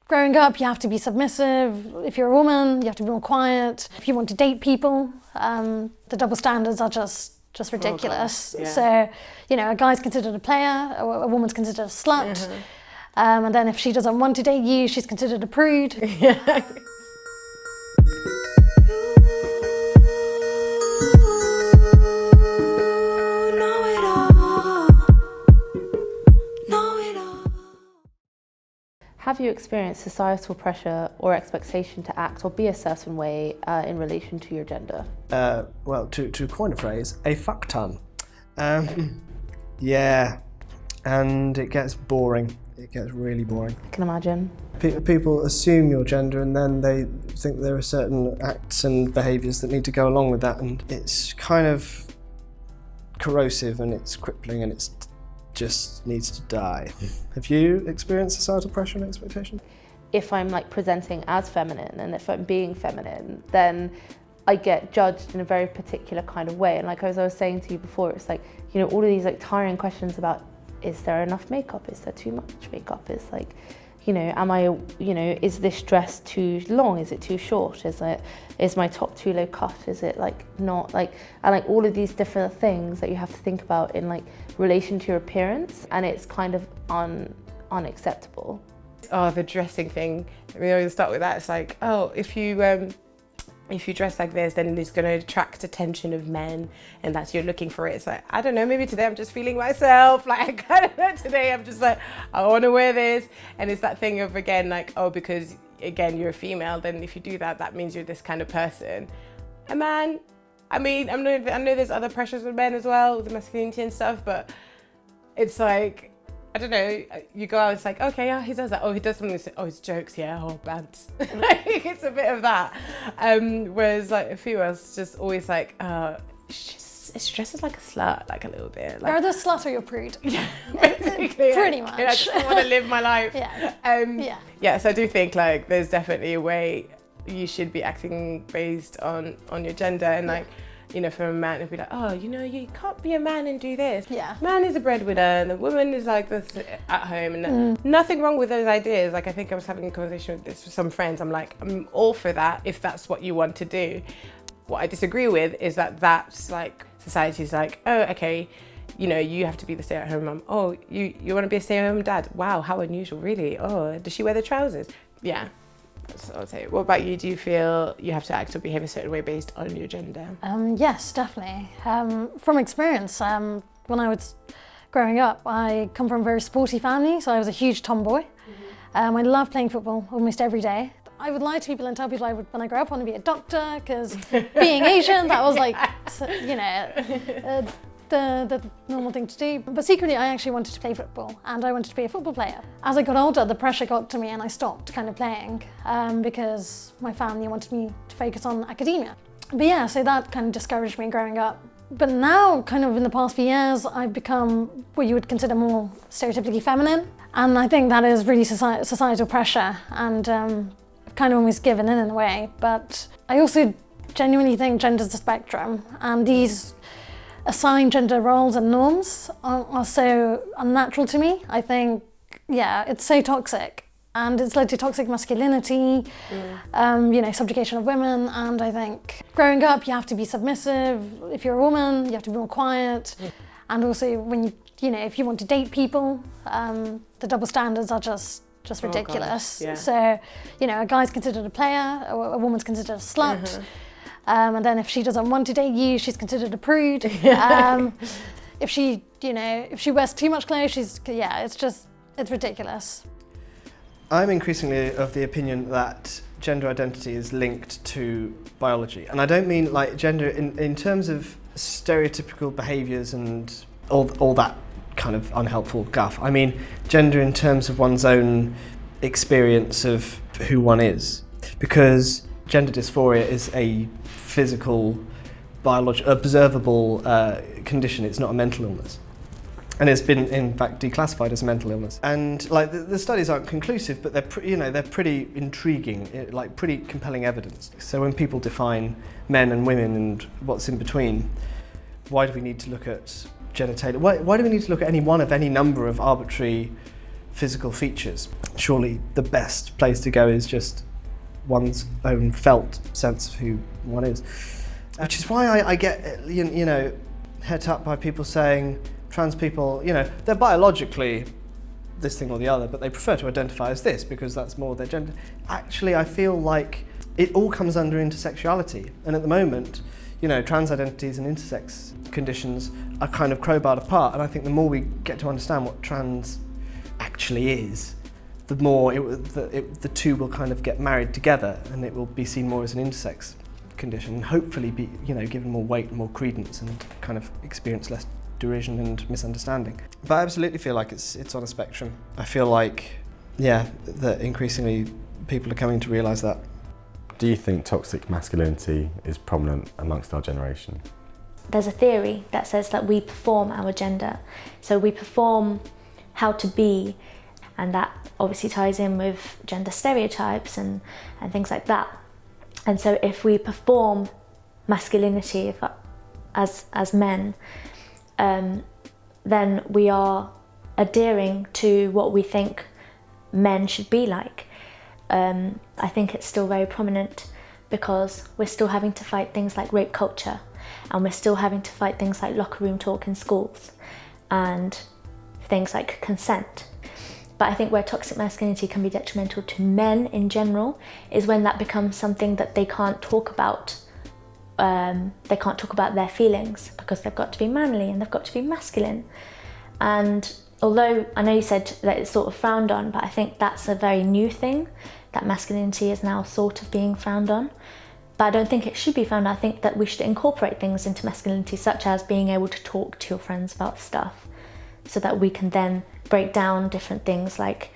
growing up, you have to be submissive. If you're a woman, you have to be more quiet. If you want to date people, the double standards are just ridiculous. Oh, yeah. So, you know, a guy's considered a player, a woman's considered a slut. And then if she doesn't want to date you, she's considered a prude. Yeah. Have you experienced societal pressure or expectation to act or be a certain way in relation to your gender? Well, to coin a phrase, a fuck ton. Yeah, and it gets boring. It gets really boring. I can imagine. People assume your gender and then they think there are certain acts and behaviours that need to go along with that, and it's kind of corrosive and it's crippling and it's just needs to die. Have you experienced societal pressure and expectation? If I'm like presenting as feminine and if I'm being feminine, then I get judged in a very particular kind of way. And like as I was saying to you before, it's like, you know, all of these like tiring questions about, is there enough makeup? Is there too much makeup? It's like, you know, am I, you know, is this dress too long? Is it too short? Is my top too low cut? Is it like not like, and like all of these different things that you have to think about in like relation to your appearance, and it's kind of unacceptable. Oh, the dressing thing. We always start with that. It's like, oh, if you dress like this, then it's going to attract attention of men, and that's you're looking for it. It's like, I don't know, maybe today I'm just feeling myself. Like, I don't know, today I'm just like, I want to wear this. And it's that thing of, again, like, oh, because, again, you're a female, then if you do that, that means you're this kind of person. A man, I mean, I know there's other pressures with men as well, with the masculinity and stuff, but it's like, I don't know, you go out, it's like, okay, yeah, he does that. Oh, he does something, oh, it's jokes, yeah, oh, bands. Like, it's a bit of that. Whereas, like, a female's just always like, it dresses like a slut, like a little bit. Like, You're the slut or you're prude. yeah, basically. Pretty like, much. I just want to live my life. Yeah. Yeah, so I do think, like, there's definitely a way you should be acting based on your gender, and like, you know, for a man it'd be like, oh, you know, you can't be a man and do this. Yeah. Man is a breadwinner and the woman is like this at home, and nothing wrong with those ideas. Like, I think I was having a conversation with this with some friends. I'm like, I'm all for that if that's what you want to do. What I disagree with is that that's like, society's like, oh, okay, you know, you have to be the stay-at-home mum. Oh, you want to be a stay-at-home dad? Wow, how unusual, really? Oh, does she wear the trousers? Yeah. That's what I would say. What about you? Do you feel you have to act or behave a certain way based on your gender? Yes, definitely. From experience, when I was growing up, I come from a very sporty family, so I was a huge tomboy. I loved playing football almost every day. I would lie to people and tell people when I grow up I want to be a doctor, because being Asian, that was like, you know, the normal thing to do. But secretly, I actually wanted to play football, and I wanted to be a football player. As I got older, the pressure got to me and I stopped kind of playing because my family wanted me to focus on academia. But yeah, so that kind of discouraged me growing up. But now, kind of in the past few years, I've become what you would consider more stereotypically feminine. And I think that is really societal pressure, and I've kind of almost given in a way. But I also genuinely think gender's a spectrum, and these assigned gender roles and norms are so unnatural to me. I think, yeah, it's so toxic, and it's led to toxic masculinity, you know, subjugation of women. And I think growing up, you have to be submissive. If you're a woman, you have to be more quiet. And also, when you know, if you want to date people, the double standards are just ridiculous. Yeah. So, you know, a guy's considered a player, a woman's considered a slut. And then if she doesn't want to date you, she's considered a prude. If she, you know, if she wears too much clothes, it's ridiculous. I'm increasingly of the opinion that gender identity is linked to biology. And I don't mean like gender in terms of stereotypical behaviours and all that kind of unhelpful guff. I mean gender in terms of one's own experience of who one is. Because gender dysphoria is a physical, biological, observable condition. It's not a mental illness. And it's been, in fact, declassified as a mental illness. And like the studies aren't conclusive, but they're pretty intriguing, like pretty compelling evidence. So when people define men and women and what's in between, why do we need to look at genitalia? Why do we need to look at any one of any number of arbitrary physical features. Surely the best place to go is just one's own felt sense of who one is. Which is why I get, you know, het up by people saying trans people, you know, they're biologically this thing or the other, but they prefer to identify as this because that's more their gender. Actually, I feel like it all comes under intersexuality. And at the moment, you know, trans identities and intersex conditions are kind of crowbarred apart. And I think the more we get to understand what trans actually is, the more the two will kind of get married together, and it will be seen more as an intersex condition, and hopefully be, you know, given more weight and more credence, and kind of experience less derision and misunderstanding. But I absolutely feel like it's on a spectrum. I feel like, yeah, that increasingly people are coming to realise that. Do you think toxic masculinity is prominent amongst our generation? There's a theory that says that we perform our gender. So we perform how to be, and that obviously ties in with gender stereotypes and things like that. And so if we perform masculinity as men, then we are adhering to what we think men should be like. I think it's still very prominent because we're still having to fight things like rape culture, and we're still having to fight things like locker room talk in schools and things like consent. But I think where toxic masculinity can be detrimental to men in general is when that becomes something that they can't talk about. They can't talk about their feelings because they've got to be manly and they've got to be masculine. And although I know you said that it's sort of frowned on, but I think that's a very new thing, that masculinity is now sort of being frowned on. But I don't think it should be frowned on. I think that we should incorporate things into masculinity, such as being able to talk to your friends about stuff, so that we can then break down different things like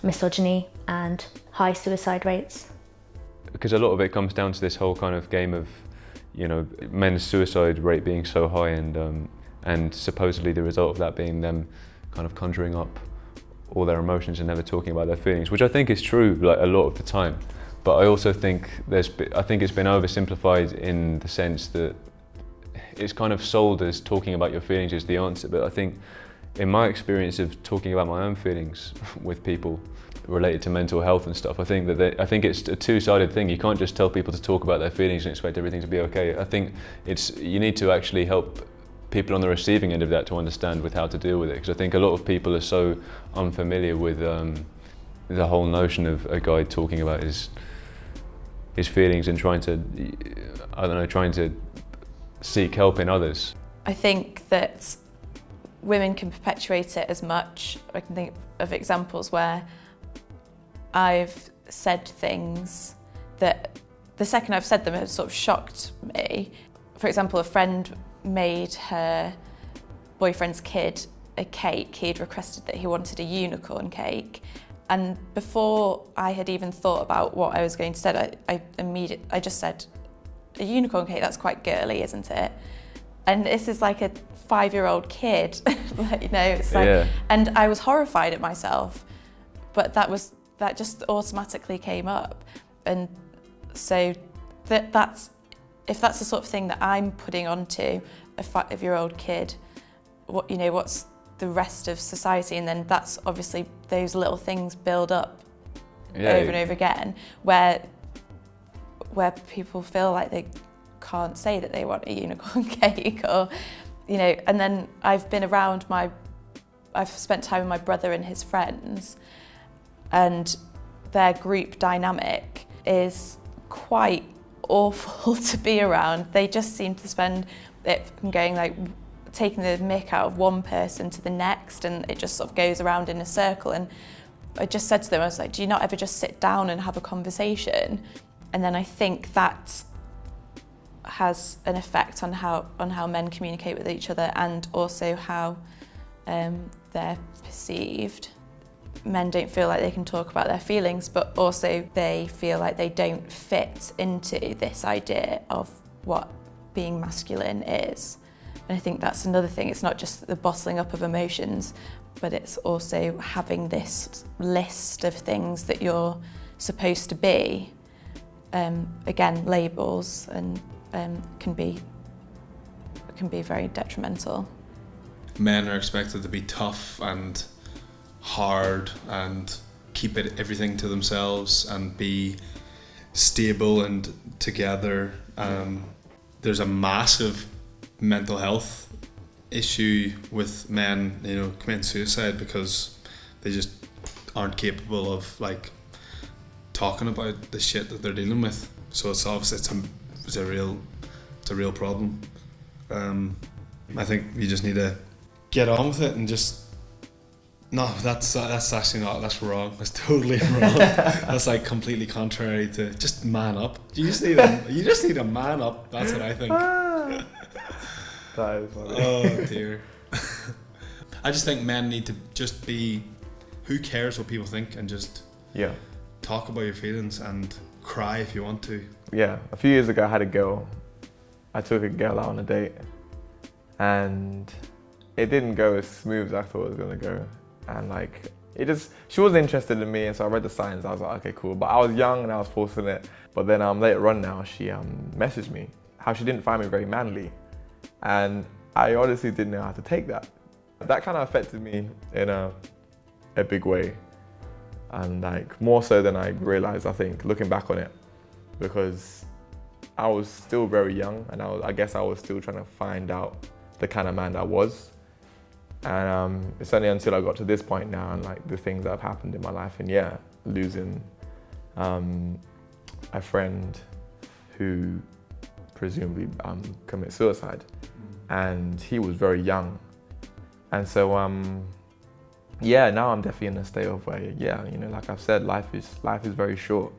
misogyny and high suicide rates. Because a lot of it comes down to this whole kind of game of, you know, men's suicide rate being so high, and supposedly the result of that being them kind of conjuring up all their emotions and never talking about their feelings, which I think is true like a lot of the time. But I also think I think it's been oversimplified in the sense that it's kind of sold as talking about your feelings is the answer. But I think in my experience of talking about my own feelings with people related to mental health and stuff, I think it's a two-sided thing. You can't just tell people to talk about their feelings and expect everything to be okay. I think you need to actually help people on the receiving end of that to understand with how to deal with it, because I think a lot of people are so unfamiliar with the whole notion of a guy talking about his feelings and trying to seek help in others. I think that women can perpetuate it as much. I can think of examples where I've said things that the second I've said them have sort of shocked me. For example, a friend made her boyfriend's kid a cake. He had requested that he wanted a unicorn cake. And before I had even thought about what I was going to say, I just said, a unicorn cake, that's quite girly, isn't it? And this is like a 5-year-old kid, you know, it's like, yeah. And I was horrified at myself, but that just automatically came up. And so that's if that's the sort of thing that I'm putting onto a 5-year-old kid, what's the rest of society? And then that's obviously those little things build up over and over again, where people feel like they can't say that they want a unicorn cake, or and then I've spent time with my brother and his friends, and their group dynamic is quite awful to be around. They just seem to spend it from going like taking the mick out of one person to the next, and it just sort of goes around in a circle. And I just said to them, I was like, do you not ever just sit down and have a conversation? And then I think that has an effect on how men communicate with each other, and also how they're perceived. Men don't feel like they can talk about their feelings, but also they feel like they don't fit into this idea of what being masculine is. And I think that's another thing. It's not just the bottling up of emotions, but it's also having this list of things that you're supposed to be. Again, labels, and can be very detrimental. Men are expected to be tough and hard and keep everything to themselves and be stable and together. There's a massive mental health issue with men, you know, committing suicide because they just aren't capable of like talking about the shit that they're dealing with. So it's obviously it's a real problem. I think you just need to get on with it and just. No, that's actually not. That's wrong. That's totally wrong. That's like completely contrary to just man up. You just need a man up. That's what I think. That is funny. Oh dear. I just think men need to just be. Who cares what people think, and just talk about your feelings and cry if you want to. Yeah, a few years ago I had a girl. I took a girl out on a date, and it didn't go as smooth as I thought it was gonna go. And like, she wasn't interested in me, and so I read the signs. I was like, okay, cool. But I was young and I was forcing it. But then later on now, she messaged me how she didn't find me very manly, and I honestly didn't know how to take that. That kind of affected me in a big way, and like more so than I realized. I think looking back on it, because I was still very young, and I guess I was still trying to find out the kind of man that I was. And it's only until I got to this point now and like the things that have happened in my life, and losing a friend who presumably commit suicide, and he was very young, and so now I'm definitely in a state of where like I've said, life is very short.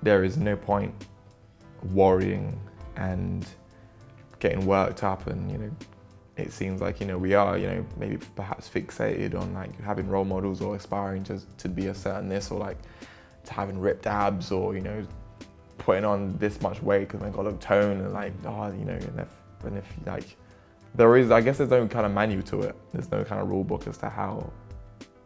There is no point worrying and getting worked up, and it seems like, we are, maybe perhaps fixated on like having role models or aspiring to be a certain this, or like to having ripped abs, or, putting on this much weight because they've got to look toned, and like, and if like, there is, I guess there's no kind of manual to it. There's no kind of rule book as to how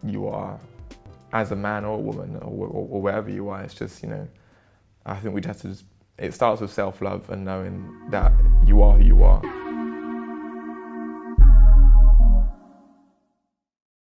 you are as a man or a woman or wherever you are. It's just, I think we'd have to it starts with self-love and knowing that you are who you are.